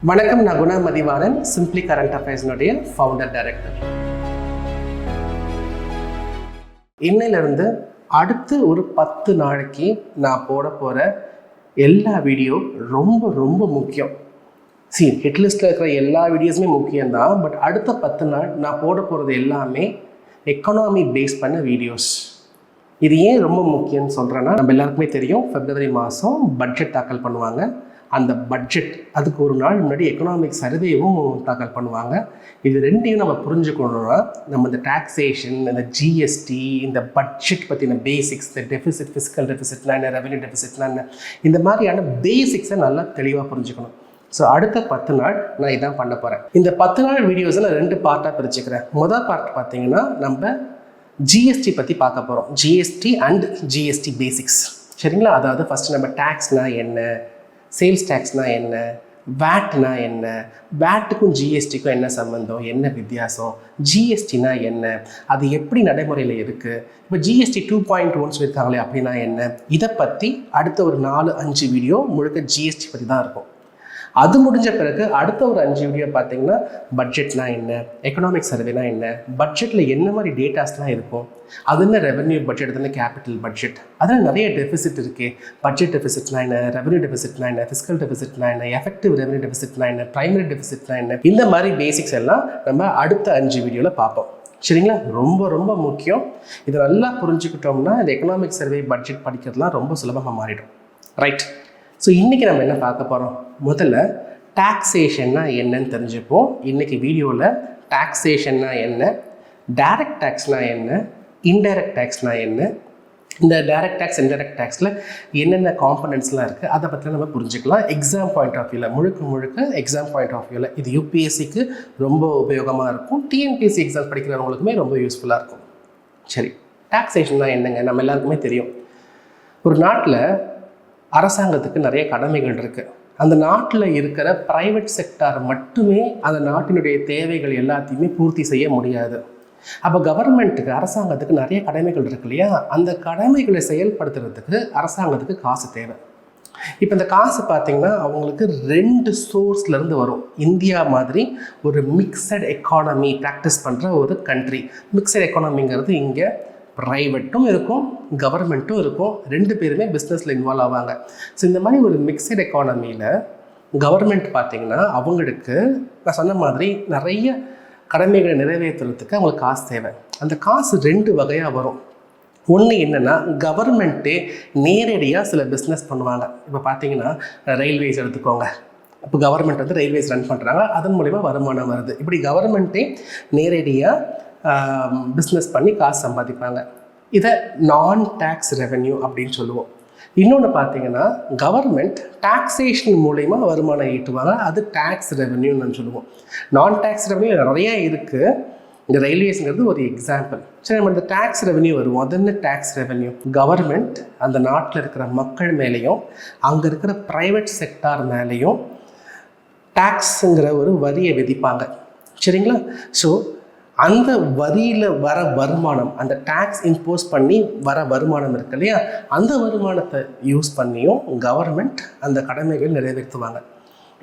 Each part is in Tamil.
வணக்கம், நான் குணா மதிவாணன், சிம்பிளி கரண்ட் அஃபேர்ஸ்னுடைய ஃபவுண்டர் டைரக்டர். இன்னையிலிருந்து அடுத்து ஒரு 10 நாளைக்கு நான் போட போகிற எல்லா வீடியோ ரொம்ப ரொம்ப முக்கியம். ஹிட்லிஸ்ட்டில் இருக்கிற எல்லா வீடியோஸுமே முக்கியம்தான். பட் அடுத்த 10 நாள் நான் போட போகிறது எல்லாமே எக்கனாமி பேஸ் பண்ண வீடியோஸ். இது ஏன் ரொம்ப முக்கியம்னு சொல்கிறேன்னா, நம்ம எல்லாருக்குமே தெரியும், February மாதம் பட்ஜெட் தாக்கல் பண்ணுவாங்க. அந்த பட்ஜெட் அதுக்கு ஒரு நாள் முன்னாடி எக்கனாமிக் சர்வேவும் தாக்கல் பண்ணுவாங்க. இது ரெண்டையும் நம்ம புரிஞ்சுக்கணுன்னா, நம்ம இந்த டாக்ஸேஷன், இந்த ஜிஎஸ்டி, இந்த பட்ஜெட் பற்றின பேசிக்ஸ், இந்த டெஃபிசிட், ஃபிஸ்கல் டெஃபிசிட்னா என்ன, ரெவன்யூ டெஃபிசிட்னா என்ன, இந்த மாதிரியான பேசிக்ஸை நல்லா தெளிவாக புரிஞ்சுக்கணும். ஸோ அடுத்த 10 நாள் நான் இதான் பண்ண போகிறேன். இந்த 10 நாள் வீடியோஸை நான் 2 பார்ட்டாக பிரிச்சுக்கிறேன். மொதல் பார்ட் பார்த்தீங்கன்னா, நம்ம ஜிஎஸ்டி பற்றி பார்க்க போகிறோம். ஜிஎஸ்டி அண்ட் ஜிஎஸ்டி பேசிக்ஸ், சரிங்களா? அதாவது ஃபஸ்ட்டு நம்ம டேக்ஸ்னால் என்ன, சேல்ஸ் டேக்ஸ்னா என்ன, வேட்னா என்ன, வேட்டுக்கும் ஜிஎஸ்டிக்கும் என்ன சம்மந்தம், என்ன வித்தியாசம், ஜிஎஸ்டினா என்ன, அது எப்படி நடைமுறையில் இருக்குது, இப்போ ஜிஎஸ்டி 2.1 சொல்லியிருக்காங்களே அப்படின்னா என்ன, இதை பற்றி அடுத்த ஒரு 4-5 வீடியோ முழுக்க ஜிஎஸ்டி பற்றி தான் இருக்கும். அது முடிஞ்ச பிறகு அடுத்த ஒரு 5 வீடியோ பார்த்தீங்கன்னா, பட்ஜெட்னா என்ன, எக்கனாமிக் சர்வேனா என்ன, பட்ஜெட்டில் என்ன மாதிரி டேட்டாஸ்லாம் இருக்கும், அது என்ன ரெவன்யூ பட்ஜெட், அது என்ன கேபிட்டல் பட்ஜெட், அதில் நிறைய டெஃபிசிட் இருக்குது. பட்ஜெட் டெஃபிசிட்னா என்ன, ரெவன்யூ டெஃபிசிட்னா என்ன, ஃபிஸ்கல் டெஃபிசிட்னா என்ன, எஃபெக்டிவ் ரெவன்யூ டெஃபிசிட்னா என்ன, பிரைமரி டெஃபிசிட்னா என்ன, இந்த மாதிரி பேசிக்ஸ் எல்லாம் நம்ம அடுத்த 5 வீடியோவில் பார்ப்போம். சரிங்களா? ரொம்ப ரொம்ப முக்கியம். இதை நல்லா புரிஞ்சுக்கிட்டோம்னா இந்த எக்கனாமிக் சர்வே பட்ஜெட் படிக்கிறதுலாம் ரொம்ப சுலபமாக மாறிடும். ரைட். ஸோ இன்றைக்கி நம்ம என்ன பார்க்க போகிறோம்? முதல்ல டாக்ஸேஷன்னா என்னன்னு தெரிஞ்சுப்போம். இன்றைக்கி வீடியோவில் டாக்ஸேஷன்னா என்ன, டைரக்ட் டேக்ஸ்னால் என்ன, இன்டைரக்ட் டேக்ஸ்னால் என்ன, இந்த டைரக்ட் டேக்ஸ் இன்டைரக்ட் டேக்ஸில் என்னென்ன காம்பனன்ட்ஸ்லாம் இருக்குது, அதை பற்றி நம்ம புரிஞ்சுக்கலாம். எக்ஸாம் பாயிண்ட் ஆஃப் வியூவில், முழுக்க எக்ஸாம் பாயிண்ட் ஆஃப் வியூவில் இது யூபிஎஸ்சிக்கு ரொம்ப உபயோகமாக இருக்கும். டிஎன்பிஎஸ்சி எக்ஸாம் படிக்கிறவங்களுக்குமே ரொம்ப யூஸ்ஃபுல்லாக இருக்கும். சரி, டாக்ஸேஷன்னா என்னங்க? நம்ம எல்லாருக்குமே தெரியும், ஒரு நாட்டில் அரசாங்கத்துக்கு நிறைய கடமைகள் இருக்குது. அந்த நாட்டில் இருக்கிற ப்ரைவேட் செக்டார் மட்டுமே அந்த நாட்டினுடைய தேவைகள் எல்லாத்தையுமே பூர்த்தி செய்ய முடியாது. அப்போ கவர்மெண்ட்டுக்கு, அரசாங்கத்துக்கு நிறைய கடமைகள் இருக்கு இல்லையா? அந்த கடமைகளை செயல்படுத்துறதுக்கு அரசாங்கத்துக்கு காசு தேவை. இப்போ இந்த காசு பார்த்திங்கன்னா அவங்களுக்கு 2 சோர்ஸ்லேருந்து வரும். இந்தியா மாதிரி ஒரு மிக்சட் எக்கானமி ப்ராக்டிஸ் பண்ணுற ஒரு கண்ட்ரி. மிக்சட் எக்கானமிங்கிறது இங்கே ப்ரைவேட்டும் இருக்கும், கவர்மெண்ட்டும் இருக்கும், 2 பேருமே பிஸ்னஸில் இன்வால்வ் ஆவாங்க. ஸோ இந்த மாதிரி ஒரு மிக்சட் எக்கானமியில் கவர்மெண்ட் பார்த்திங்கன்னா அவங்களுக்கு நான் சொன்ன மாதிரி நிறைய கடமைகளை நிறைவேற்றுறதுக்கு அவங்களுக்கு காசு தேவை. அந்த காசு 2 வகையாக வரும். ஒன்று என்னென்னா, கவர்மெண்ட்டே நேரடியாக சில பிஸ்னஸ் பண்ணுவாங்க. இப்போ பார்த்தீங்கன்னா ரயில்வேஸ் எடுத்துக்கோங்க. இப்போ கவர்மெண்ட் வந்து ரயில்வேஸ் ரன் பண்ணுறாங்க, அதன் மூலிமா வருமானம் வருது. இப்படி கவர்மெண்ட்டே நேரடியாக பிஸ்னஸ் பண்ணி காசு சம்பாதிப்பாங்க. இதை நான் டேக்ஸ் ரெவென்யூ அப்படின்னு சொல்லுவோம். இன்னொன்று பார்த்தீங்கன்னா, கவர்மெண்ட் டாக்ஸேஷன் மூலயமா வருமானம் ஈட்டுவாங்க, அது டேக்ஸ் ரெவென்யூன்னு சொல்லுவோம். நான் டேக்ஸ் ரெவென்யூ நிறையா இருக்குது. இந்த ரயில்வேஸ்ங்கிறது ஒரு எக்ஸாம்பிள். சரி, நம்ம இந்த டேக்ஸ் ரெவென்யூ வருவோம். அது என்ன டேக்ஸ் ரெவென்யூ? கவர்மெண்ட் அந்த நாட்டில் இருக்கிற மக்கள் மேலேயும் அங்கே இருக்கிற ப்ரைவேட் செக்டார் மேலேயும் டேக்ஸுங்கிற ஒரு வரியை விதிப்பாங்க. சரிங்களா? ஸோ அந்த வரியில் வர வருமானம், அந்த டேக்ஸ் இம்போஸ் பண்ணி வர வருமானம் இருக்கு இல்லையா, அந்த வருமானத்தை யூஸ் பண்ணியும் கவர்மெண்ட் அந்த கடமைகள் நிறைவேற்றுவாங்க.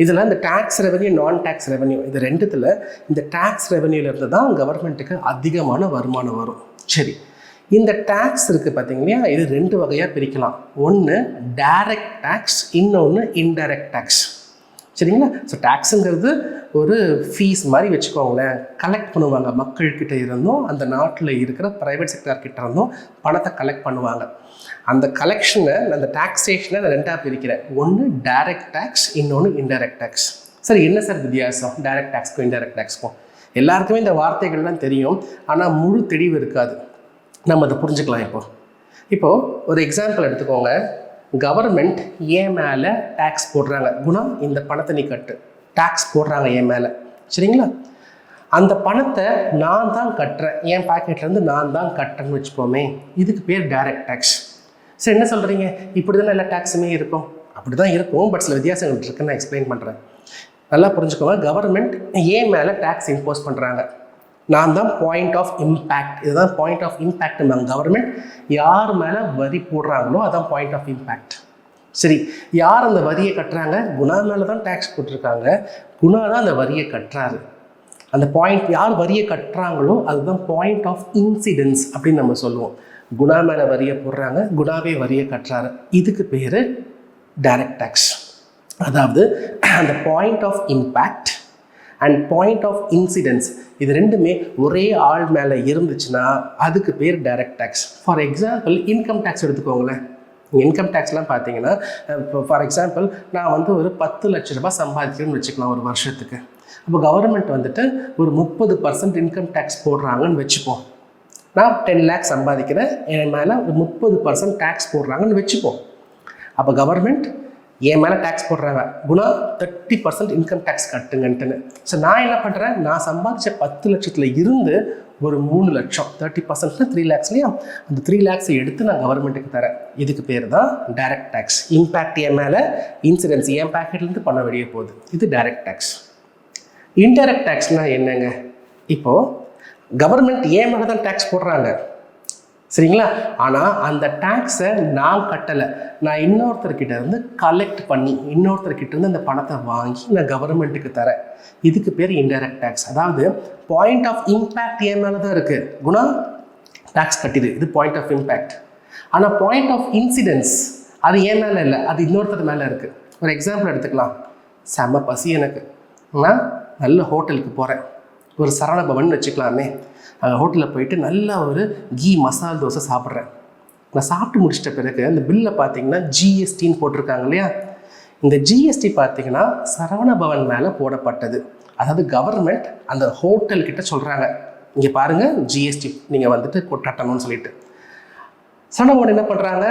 இதில் இந்த டேக்ஸ் ரெவென்யூ, நான் டேக்ஸ் ரெவென்யூ, இது 2த்தில் இந்த டேக்ஸ் ரெவென்யூலேருந்து தான் கவர்மெண்ட்டுக்கு அதிகமான வருமானம் வரும். சரி, இந்த டேக்ஸ் இருக்குது பார்த்தீங்களா, இது 2 வகையாக பிரிக்கலாம். ஒன்று டைரக்ட் டேக்ஸ், இன்னொன்று இன்டைரக்ட் டேக்ஸ். சரிங்களா? ஸோ டேக்ஸுங்கிறது ஒரு ஃபீஸ் மாதிரி வச்சுக்கோங்களேன். கலெக்ட் பண்ணுவாங்க, மக்கள்கிட்ட இருந்தும் அந்த நாட்டில் இருக்கிற ப்ரைவேட் செக்டார்கிட்ட இருந்தும் பணத்தை கலெக்ட் பண்ணுவாங்க. அந்த கலெக்ஷனை, அந்த டாக்ஸேஷனை நான் 2ஆக பிரிக்கிறேன். ஒன்று டைரக்ட் டேக்ஸ், இன்னொன்று இன்டைரக்ட் டேக்ஸ். சரி, என்ன சார் வித்தியாசம் டைரக்ட் டேக்ஸ்க்கும் இன்டைரக்ட் டேக்ஸ்க்கும்? எல்லாருக்குமே இந்த வார்த்தைகள்லாம் தெரியும், ஆனால் முழு தெளிவு இருக்காது. நம்ம அதை புரிஞ்சுக்கலாம். இப்போது ஒரு எக்ஸாம்பிள் எடுத்துக்கோங்க. கவர்மெண்ட் என் மேலே டேக்ஸ் போடுறாங்க. குணா, இந்த பணத்தை நீ கட்டு, டேக்ஸ் போடுறாங்க என் மேலே. சரிங்களா? அந்த பணத்தை நான் தான் கட்டுறேன், என் பாக்கெட்லேருந்து நான் தான் கட்டுறேன்னு வச்சுப்போமே, இதுக்கு பேர் டைரக்ட் டேக்ஸ். சரி, என்ன சொல்கிறீங்க? இப்படி தானே எல்லா டேக்ஸுமே இருக்கும்? அப்படி தான் இருக்கும், பட் சில வித்தியாசங்கள் இருக்குன்னு நான் எக்ஸ்பிளைன் பண்ணுறேன். நல்லா புரிஞ்சுக்கோங்க. கவர்மெண்ட் ஏன் மேலே டேக்ஸ் இம்போஸ் பண்ணுறாங்க, நான் தான் பாயிண்ட் ஆஃப் இம்பேக்ட். இதுதான் பாயிண்ட் ஆஃப் இம்பேக்ட். கவர்மெண்ட் யார் மேலே வரி போடுறாங்களோ அதான் பாயிண்ட் ஆஃப் இம்பேக்ட். சரி, யார் அந்த வரியை கட்டுறாங்க? குணா மேலே தான் டேக்ஸ் போட்டிருக்காங்க. குணா தான் அந்த வரியை கட்டுறாரு. அந்த பாயிண்ட் யார் வரியை கட்டுறாங்களோ அதுதான் பாயிண்ட் ஆஃப் இன்சிடென்ஸ் அப்படின்னு நம்ம சொல்லுவோம். குணா மேலே வரியை போடுறாங்க, குணாவே வரியை கட்டுறாரு. இதுக்கு பேர் டைரக்ட் டேக்ஸ். அதாவது அந்த point of impact and point of incidence இது ரெண்டுமே ஒரே ஆள் மேலே இருந்துச்சுன்னா அதுக்கு பேர் direct tax. For example income tax எடுத்துக்கோங்களேன். இன்கம் டேக்ஸ்லாம் பார்த்தீங்கன்னா, இப்போ ஃபார் எக்ஸாம்பிள் நான் வந்து ஒரு 10 லட்ச ரூபாய் சம்பாதிக்கிறேன்னு வச்சுக்கலாம் ஒரு வருஷத்துக்கு. அப்போ கவர்மெண்ட் வந்துட்டு ஒரு 30% இன்கம் டேக்ஸ் போடுறாங்கன்னு வச்சுப்போம். நான் 10 லேக்ஸ் சம்பாதிக்கிறேன், என் மேலே ஒரு 30% டேக்ஸ் போடுறாங்கன்னு வச்சுப்போம். அப்போ கவர்மெண்ட் என் மேலே டேக்ஸ் போடுறாங்க, குணா 30% இன்கம் டேக்ஸ் கட்டுங்கன்ட்டுன்னு. ஸோ நான் என்ன பண்ணுறேன், நான் சம்பாதிச்ச 10 லட்சத்தில் இருந்து ஒரு 3 லட்சம் 30%னா 3 லேக்ஸ் இல்லையா, அந்த 3 லேக்ஸை எடுத்து நான் கவர்மெண்ட்டுக்கு தரேன். இதுக்கு பேர் தான் டைரக்ட் டேக்ஸ். இம்பேக்ட் என் மேலே, இன்சிடென்ஸ் என் பேக்கெட்லேருந்து பண்ண வெளியே போகுது. இது டைரக்ட் டேக்ஸ். இன்டைரக்ட் டேக்ஸ்னால் என்னங்க? இப்போது கவர்மெண்ட் ஏன் மேலே தான் டேக்ஸ் போடுறாங்க, சரிங்களா? ஆனால் அந்த டேக்ஸை நான் கட்டலை, நான் இன்னொருத்தர்கிட்ட இருந்து கலெக்ட் பண்ணி இன்னொருத்தர்கிட்ட இருந்து அந்த பணத்தை வாங்கி நான் கவர்மெண்ட்டுக்கு தரேன். இதுக்கு பேர் இன்டைரக்ட் டேக்ஸ். அதாவது பாயிண்ட் ஆஃப் இம்பேக்ட் என் மேலே தான் இருக்குது, குணா டேக்ஸ் கட்டிடு, இது பாயிண்ட் ஆஃப் இம்பேக்ட். ஆனால் பாயிண்ட் ஆஃப் இன்சிடென்ஸ் அது என் மேலே இல்லை, அது இன்னொருத்தர் மேலே இருக்குது. ஒரு எக்ஸாம்பிள் எடுத்துக்கலாம். செம பசி எனக்கு, நான் நல்ல ஹோட்டலுக்கு போகிறேன், ஒரு சரவணபவன் வச்சுக்கலாமே. அந்த ஹோட்டலில் போயிட்டு நல்ல ஒரு கீ மசால் தோசை சாப்பிட்றேன். நான் சாப்பிட்டு முடிச்சிட்ட பிறகு அந்த பில்லை பார்த்தீங்கன்னா ஜிஎஸ்டின்னு போட்டிருக்காங்க இல்லையா. இந்த ஜிஎஸ்டி பார்த்தீங்கன்னா சரவணபவன் மேலே போடப்பட்டது. அதாவது கவர்மெண்ட் அந்த ஹோட்டல்கிட்ட சொல்கிறாங்க, இங்கே பாருங்கள் ஜிஎஸ்டி நீங்கள் வந்துட்டு கட்டணும்னு சொல்லிட்டு. சரவணபவன் என்ன பண்ணுறாங்க,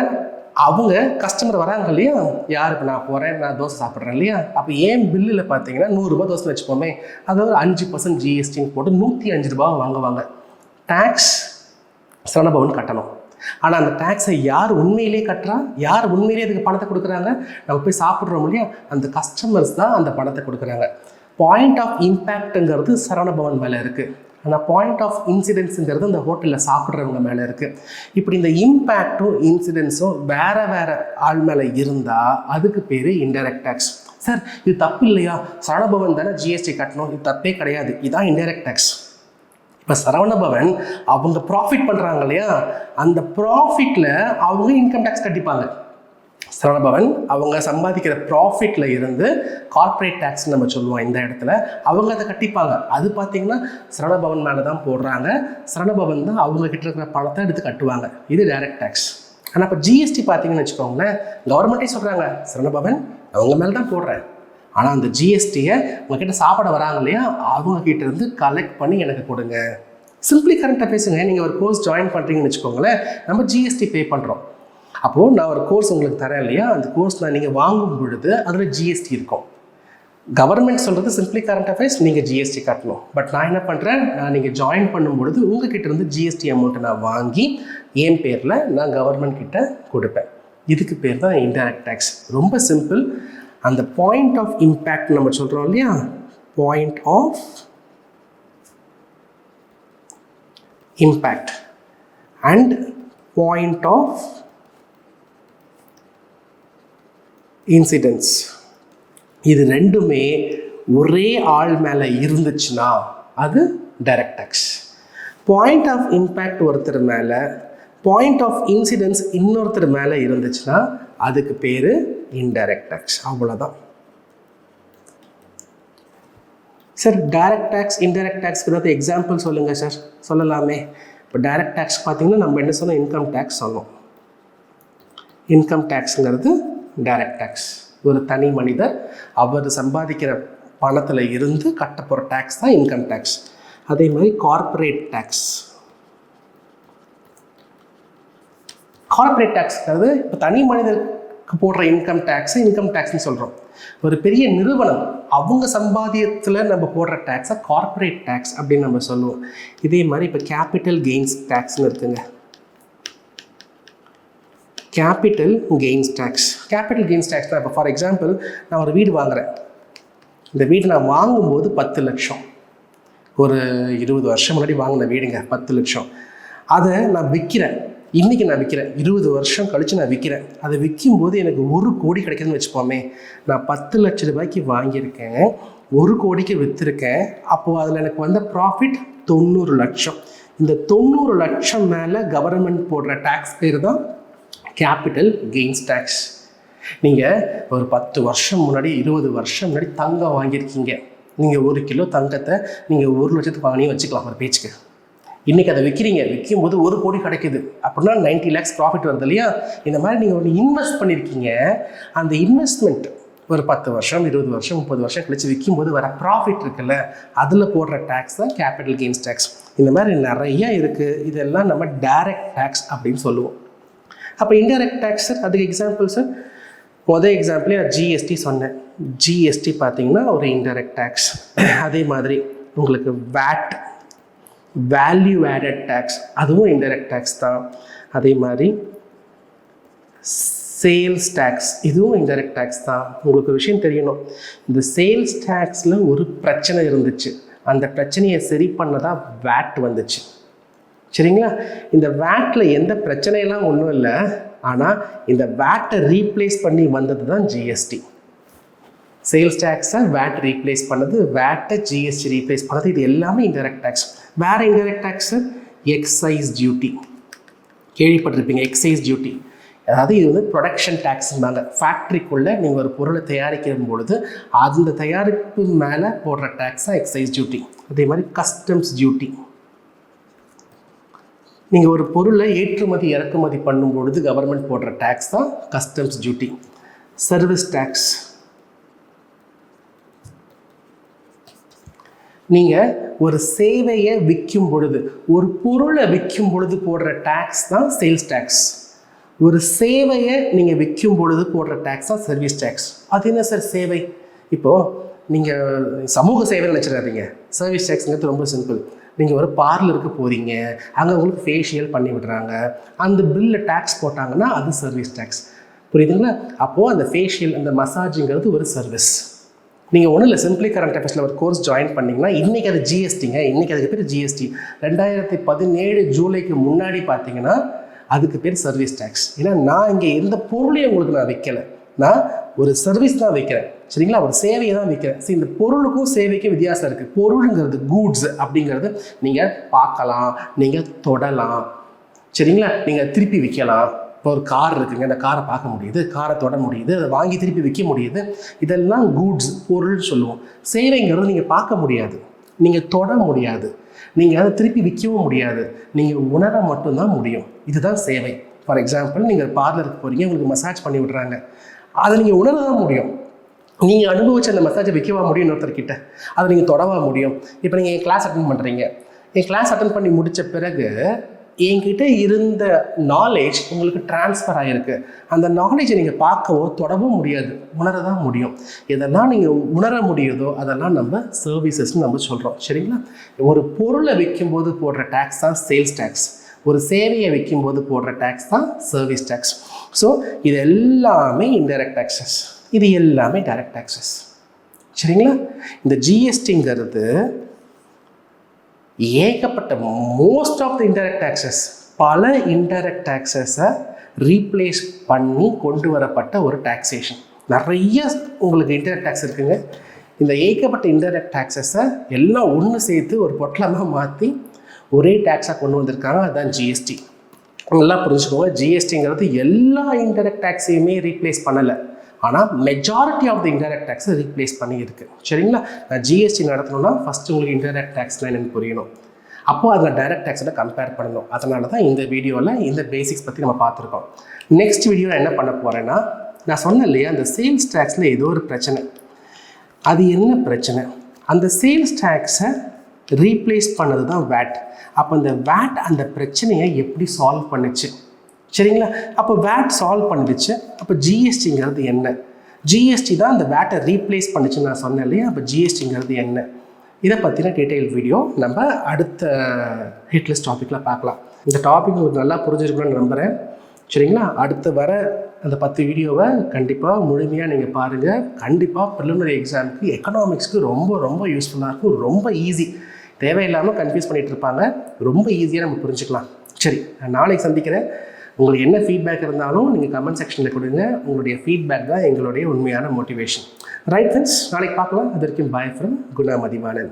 அவங்க கஸ்டமர் வராங்க இல்லையா, யாருக்கு நான் போகிறேன், நான் தோசை சாப்பிட்றேன் இல்லையா, அப்போ ஏன் பில்லில் பார்த்தீங்கன்னா 100 ரூபா தோசை வச்சுப்போமே, அதாவது 5% ஜிஎஸ்டின்னு போட்டு 105 ரூபா வாங்குவாங்க. டேக்ஸ் சரவணபவன் கட்டணும். ஆனால் அந்த டேக்ஸை யார் உண்மையிலே கட்டுறா, யார் உண்மையிலே அதுக்கு பணத்தை கொடுக்குறாங்க, நம்ம போய் சாப்பிட்றோம் இல்லையா, அந்த கஸ்டமர்ஸ் தான் அந்த பணத்தை கொடுக்குறாங்க. பாயிண்ட் ஆஃப் இம்பேக்ட்டுங்கிறது சரவணபவன் மேலே இருக்குது, ஆனால் பாயிண்ட் ஆஃப் இன்சிடென்ஸுங்கிறது அந்த ஹோட்டலில் சாப்பிட்றவங்க மேலே இருக்குது. இப்படி இந்த இம்பேக்டும் இன்சிடென்ஸும் வேறு வேறு ஆள் மேலே இருந்தால் அதுக்கு பேர் இன்டைரக்ட் டேக்ஸ். சார் இது தப்பு இல்லையா, சரவணபவன் தானே ஜிஎஸ்டி கட்டணும், இது தப்பே கிடையாது, இதுதான் இன்டைரக்ட் டேக்ஸ். இப்போ சரவணபவன் அவங்க ப்ராஃபிட் பண்ணுறாங்க இல்லையா, அந்த ப்ராஃபிட்டில் அவங்க இன்கம் டேக்ஸ் கட்டிப்பாங்க. சரவணபவன் அவங்க சம்பாதிக்கிற ப்ராஃபிட்டில் இருந்து கார்ப்பரேட் டேக்ஸ் நம்ம சொல்லுவோம் இந்த இடத்துல, அவங்க அதை கட்டிப்பாங்க. அது பார்த்தீங்கன்னா சரவணபவன் மேலே தான் போடுறாங்க, சரவணபவன் தான் அவங்க கிட்ட இருக்கிற பணத்தை எடுத்து கட்டுவாங்க. இது டைரக்ட் டேக்ஸ். ஆனால் இப்போ ஜிஎஸ்டி பார்த்தீங்கன்னு வச்சுக்கோங்களேன், கவர்மெண்ட்டே சொல்கிறாங்க சரவணபவன் அவங்க மேலே தான் போடுறேன், ஆனால் அந்த ஜிஎஸ்டியை உங்ககிட்ட சாப்பிட வராங்க இல்லையா, அவங்கக்கிட்ட இருந்து கலெக்ட் பண்ணி எனக்கு கொடுங்க. சிம்பிளி கரண்ட்டாக பேசுங்க. நீங்கள் ஒரு கோர்ஸ் ஜாயின் பண்ணுறீங்கன்னு வச்சுக்கோங்களேன், நம்ம ஜிஎஸ்டி பே பண்ணுறோம். அப்போது நான் ஒரு கோர்ஸ் உங்களுக்கு தரேன் இல்லையா, அந்த கோர்ஸ் நான் நீங்கள் வாங்கும் பொழுது அதில் ஜிஎஸ்டி இருக்கும். கவர்மெண்ட் சொல்கிறது சிம்பிளி கரண்ட் அஃபேர்ஸ், நீங்கள் ஜிஎஸ்டி கட்டணும். பட் நான் என்ன பண்ணுறேன், நான் நீங்கள் ஜாயின் பண்ணும் பொழுது உங்ககிட்ட இருந்து ஜிஎஸ்டி அமௌண்ட்டை நான் வாங்கி என் பேரில் நான் கவர்மெண்ட் கிட்ட கொடுப்பேன். இதுக்கு பேர் தான் இன்டைரக்ட் டேக்ஸ். ரொம்ப சிம்பிள். அந்த பாயிண்ட் ஆஃப் இம்பேக்ட் நம்ம சொல்கிறோம் இல்லையா, point of impact and point of incidence, இது ரெண்டுமே ஒரே ஆள் மேலே இருந்துச்சுன்னா அது direct tax. Point of impact ஒருத்தர் மேலே, பாயிண்ட் ஆஃப் இன்சிடென்ஸ் இன்னொருத்தர் மேலே இருந்துச்சுன்னா அதுக்கு பேர் இன்டைரக்ட் டேக்ஸ். அவ்வளோதான் சார். டைரக்ட் டேக்ஸ் இன்டைரக்ட் டேக்ஸ்க்கு ஏதாவது எக்ஸாம்பிள் சொல்லுங்கள் சார். சொல்லலாமே. இப்போ டைரக்ட் டேக்ஸ் பார்த்தீங்கன்னா நம்ம என்ன சொன்னோம், இன்கம் டேக்ஸ் சொன்னோம். இன்கம் டேக்ஸுங்கிறது டைரக்ட் டேக்ஸ். ஒரு தனி மனிதர் அவர் சம்பாதிக்கிற பணத்தில் இருந்து கட்ட போகிற டேக்ஸ் தான் இன்கம் டேக்ஸ். அதே மாதிரி கார்ப்பரேட் டேக்ஸ். கார்ப்பரேட் டேக்ஸ்ங்கிறது இப்போ தனி மனிதருக்கு போடுற இன்கம் டேக்ஸ்னு சொல்கிறோம். ஒரு பெரிய நிறுவனம் அவங்க சம்பாதியத்தில் நம்ம போடுற டேக்ஸை கார்ப்பரேட் டேக்ஸ் அப்படின்னு நம்ம சொல்லுவோம். இதே மாதிரி இப்போ கேபிட்டல் கெயின்ஸ் டேக்ஸ்னு இருக்குங்க. Capital gains tax. Capital gains tax தான் இப்போ ஃபார் எக்ஸாம்பிள் நான் ஒரு வீடு வாங்குகிறேன். இந்த வீடு நான் வாங்கும்போது 10 லட்சம், ஒரு 20 வருஷம் முன்னாடி வாங்கின வீடுங்க, 10 லட்சம். அதை நான் விற்கிறேன். இன்றைக்கி நான் விற்கிறேன், 20 வருஷம் கழித்து நான் விற்கிறேன். அதை விற்கும்போது எனக்கு 1 கோடி கிடைக்குதுன்னு வச்சுப்போமே. நான் 10 லட்ச ரூபாய்க்கு வாங்கியிருக்கேன், 1 கோடிக்கு விற்றுருக்கேன். அப்போது அதில் எனக்கு வந்த ப்ராஃபிட் 90 லட்சம். இந்த 90 லட்சம் மேலே கவர்மெண்ட் போடுற டேக்ஸ் பேர் தான் கேபிட்டல் கெயின்ஸ் டேக்ஸ். நீங்கள் ஒரு 10 வருஷம் முன்னாடி 20 வருஷம் முன்னாடி தங்கம் வாங்கியிருக்கீங்க. நீங்கள் 1 கிலோ தங்கத்தை நீங்கள் 1 லட்சத்துக்கு வாங்கி வச்சுக்கலாம் ஒரு பேச்சுக்கு. இன்றைக்கி அதை விற்கிறீங்க, விற்கும்போது 1 கோடி கிடைக்குது அப்படின்னா 90 lakhs ப்ராஃபிட் வருது இல்லையா? இந்த மாதிரி நீங்கள் ஒன்று இன்வெஸ்ட் பண்ணியிருக்கீங்க. அந்த இன்வெஸ்ட்மெண்ட் ஒரு 10 வருஷம் 20 வருஷம் 30 வருஷம் கழிச்சு விற்கும்போது வர ப்ராஃபிட் இருக்குல்ல, அதில் போடுற டேக்ஸ் தான் கேபிட்டல் கெயின்ஸ் டேக்ஸ். இந்த மாதிரி நிறையா இருக்குது. இதெல்லாம் நம்ம டைரக்ட் டேக்ஸ் அப்படின்னு சொல்லுவோம். அப்போ இன்டைரக்ட் டேக்ஸ் சார், அதுக்கு எக்ஸாம்பிள் சார், முதல் எக்ஸாம்பிளே நான் ஜிஎஸ்டி சொன்னேன். ஜிஎஸ்டி பார்த்தீங்கன்னா ஒரு இன்டைரக்ட் டேக்ஸ். அதே மாதிரி உங்களுக்கு வேட், வேல்யூ ஆடட் டேக்ஸ், அதுவும் இன்டைரக்ட் டேக்ஸ் தான். அதே மாதிரி சேல்ஸ் டேக்ஸ், இதுவும் இன்டைரக்ட் டேக்ஸ் தான். உங்களுக்கு ஒரு விஷயம் தெரியணும், இந்த சேல்ஸ் டேக்ஸில் ஒரு பிரச்சனை இருந்துச்சு. அந்த பிரச்சனையை சரி பண்ணதான் வேட் வந்துச்சு. சரிங்களா? இந்த வேட்டில் எந்த பிரச்சனையெல்லாம் ஒன்றும் இல்லை, ஆனால் இந்த வேட்டை ரீப்ளேஸ் பண்ணி வந்தது தான் ஜிஎஸ்டி. சேல்ஸ் டேக்ஸை வேட் ரீப்ளேஸ் பண்ணது, வேட்டை ஜிஎஸ்டி ரீப்ளேஸ் பண்ணது, இது எல்லாமே இன்டைரக்ட் டேக்ஸ். வேறு இன்டைரக்ட் டேக்ஸு எக்ஸைஸ் டியூட்டி, கேள்விப்பட்டிருப்பீங்க. எக்ஸைஸ் டியூட்டி அதாவது இது வந்து ப்ரொடக்ஷன் டேக்ஸ்னாங்க. ஃபேக்ட்ரிக்குள்ளே நீங்கள் ஒரு பொருளை தயாரிக்கும் பொழுது அந்த தயாரிப்பு மேலே போடுற டேக்ஸ் தான் எக்ஸைஸ் டியூட்டி. அதே மாதிரி கஸ்டம்ஸ் டியூட்டி, நீங்கள் ஒரு பொருளை ஏற்றுமதி இறக்குமதி பண்ணும் பொழுது கவர்மெண்ட் போடுற டேக்ஸ் தான் கஸ்டம்ஸ் டியூட்டி. சர்வீஸ் டேக்ஸ், நீங்கள் ஒரு சேவையை விற்கும் பொழுது, ஒரு பொருளை விற்கும் பொழுது போடுற டேக்ஸ் தான் சேல்ஸ் டேக்ஸ். ஒரு சேவையை நீங்கள் விற்கும் பொழுது போடுற டேக்ஸ் தான் சர்வீஸ் டேக்ஸ். அது என்ன சார் சேவை? இப்போது நீங்கள் சமூக சேவை நினச்சிடாதீங்க. சர்வீஸ் டேக்ஸுங்கிறது ரொம்ப சிம்பிள். நீங்கள் ஒரு பார்லருக்கு போகிறீங்க, அங்கே உங்களுக்கு ஃபேஷியல் பண்ணி விடுறாங்க, அந்த பில்லை டேக்ஸ் போட்டாங்கன்னா அது சர்வீஸ் டேக்ஸ். புரியுதுங்களா? அப்போது அந்த ஃபேஷியல், அந்த மசாஜுங்கிறது ஒரு சர்வீஸ். நீங்கள் ஒன்றும் இல்லை, சிம்பிளி கரண்ட் அஃபேர்ஸில் ஒரு கோர்ஸ் ஜாயின் பண்ணிங்கன்னா இன்றைக்கி அது ஜிஎஸ்டிங்க. இன்றைக்கி அதுக்கு பேர் ஜிஎஸ்டி. 2017 ஜூலைக்கு முன்னாடி பார்த்தீங்கன்னா அதுக்கு பேர் சர்வீஸ் டேக்ஸ். ஏன்னா நான் இங்கே எந்த பொருளையும் உங்களுக்கு நான் வைக்கலை, நான் ஒரு சர்வீஸ் தான் வைக்கிறேன். சரிங்களா? ஒரு சேவையை தான் வைக்கிறேன். சரி, இந்த பொருளுக்கும் சேவைக்கும் வித்தியாசம் இருக்குது. பொருளுங்கிறது கூட்ஸ் அப்படிங்கிறது நீங்கள் பார்க்கலாம், நீங்கள் தொடலாம். சரிங்களா? நீங்கள் திருப்பி விற்கலாம். இப்போ ஒரு கார் இருக்குங்க, அந்த காரை பார்க்க முடியுது, காரை தொட முடியுது, அதை வாங்கி திருப்பி விற்க முடியுது. இதெல்லாம் கூட்ஸ், பொருள் சொல்லுவோம். சேவைங்கிறது நீங்கள் பார்க்க முடியாது, நீங்கள் தொட முடியாது, நீங்கள் அதை திருப்பி விற்கவும் முடியாது, நீங்கள் உணர மட்டும்தான் முடியும். இதுதான் சேவை. ஃபார் எக்ஸாம்பிள், நீங்கள் பார்லருக்கு போகிறீங்க, உங்களுக்கு மசாஜ் பண்ணி விடுறாங்க, அதை நீங்கள் உணர தான் முடியும். நீங்கள் அனுபவிச்ச அந்த மசாஜை விற்கவா முடியும் இன்னொருத்தர்கிட்ட? அதை நீங்கள் தொடவா முடியும்? இப்போ நீங்கள் என் கிளாஸ் அட்டன் பண்ணுறீங்க, என் கிளாஸ் அட்டன் பண்ணி முடித்த பிறகு என்கிட்ட இருந்த நாலேஜ் உங்களுக்கு ட்ரான்ஸ்ஃபர் ஆகிருக்கு. அந்த நாலேஜை நீங்கள் பார்க்கவோ தொடவோ முடியாது, உணர தான் முடியும். எதெல்லாம் நீங்கள் உணர முடியுதோ அதெல்லாம் நம்ம சர்வீசஸ்ன்னு நம்ம சொல்கிறோம். சரிங்களா? ஒரு பொருளை விற்கும்போது போடுற டேக்ஸ் தான் சேல்ஸ் டேக்ஸ். ஒரு சேவையை விற்கும்போது போடுற டேக்ஸ் தான் சர்வீஸ் டேக்ஸ். ஸோ இது எல்லாமே இன்டைரக்ட் டேக்ஸஸ், இது எல்லாமே டைரக்ட் டேக்ஸஸ். சரிங்களா? இந்த ஜிஎஸ்டிங்கிறது ஏகப்பட்ட most of the indirect taxes, பல இன்டைரக்ட் டேக்ஸஸை ரீப்ளேஸ் பண்ணி கொண்டு வரப்பட்ட ஒரு டாக்ஸேஷன். நிறைய உங்களுக்கு இன்டைரக்ட் டேக்ஸ் இருக்குங்க. இந்த ஏகப்பட்ட இன்டைரக்ட் டேக்ஸஸை எல்லாம் ஒன்று சேர்த்து ஒரு பொட்டலமாக மாற்றி ஒரே டேக்ஸாக கொண்டு வந்திருக்காங்க. அதுதான் ஜிஎஸ்டி. நல்லா புரிஞ்சுக்கோங்க, ஜிஎஸ்டிங்கிறது எல்லா இன்டைரக்ட் டேக்ஸையுமே ரீப்ளேஸ் பண்ணலை, ஆனால் மெஜாரிட்டி ஆஃப் த இன்டைரக்ட் டேக்ஸை ரீப்ளேஸ் பண்ணி இருக்குது. சரிங்களா? நான் ஜிஎஸ்டி நடத்தணும்னா ஃபஸ்ட்டு உங்களுக்கு இன்டைரக்ட் டேக்ஸ்லாம் என்னென்னு புரியணும். அப்போது அதில் டைரக்ட் டேக்ஸோட கம்பேர் பண்ணணும். அதனால தான் இந்த வீடியோவில் இந்த பேசிக்ஸ் பற்றி நம்ம பார்த்துருக்கோம். நெக்ஸ்ட் வீடியோவில் என்ன பண்ண போகிறேன்னா, நான் சொன்னேன் இல்லையா, அந்த சேல்ஸ் டேக்ஸில் ஏதோ ஒரு பிரச்சனை. அது என்ன பிரச்சனை? அந்த சேல்ஸ் டேக்ஸை ரீப்ளேஸ் பண்ணது தான் வேட். அப்போ அந்த வேட் அந்த பிரச்சனையை எப்படி சால்வ் பண்ணுச்சு? சரிங்களா? அப்போ வேட் சால்வ் பண்ணிடுச்சு. அப்போ ஜிஎஸ்டிங்கிறது என்ன? ஜிஎஸ்டி தான் அந்த வேட்டை ரீப்ளேஸ் பண்ணிச்சுன்னு நான் சொன்னேன் இல்லையா? அப்போ ஜிஎஸ்டிங்கிறது என்ன? இதை பற்றின டீட்டெயில் வீடியோ நம்ம அடுத்த ஹிட்லிஸ்ட் டாப்பிக்கில் பார்க்கலாம். இந்த டாபிக் உங்களுக்கு நல்லா புரிஞ்சிருக்கணும்னு நம்புகிறேன். சரிங்களா? அடுத்து வர அந்த 10 வீடியோவை கண்டிப்பாக முழுமையாக நீங்கள் பாருங்கள். கண்டிப்பாக ப்ரிலிமினரி எக்ஸாமுக்கு எக்கனாமிக்ஸ்க்கு ரொம்ப ரொம்ப யூஸ்ஃபுல்லாக இருக்கும். ரொம்ப ஈஸி, தேவையில்லாமல் கன்ஃபியூஸ் பண்ணிகிட்டு இருப்பாங்க. ரொம்ப ஈஸியாக நம்ம புரிஞ்சுக்கலாம். சரி, நான் நாளைக்கு சந்திக்கிறேன். உங்களுக்கு என்ன ஃபீட்பேக் இருந்தாலும் நீங்கள் கமெண்ட் செக்ஷனில் கொடுங்க. உங்களுடைய ஃபீட்பேக் தான் எங்களுடைய உண்மையான மோட்டிவேஷன். ரைட் ஃப்ரெண்ட்ஸ், நாளைக்கு பார்க்கலாம். அது வரைக்கும் பாய் ஃப்ரம் குணா மதிவாணன்.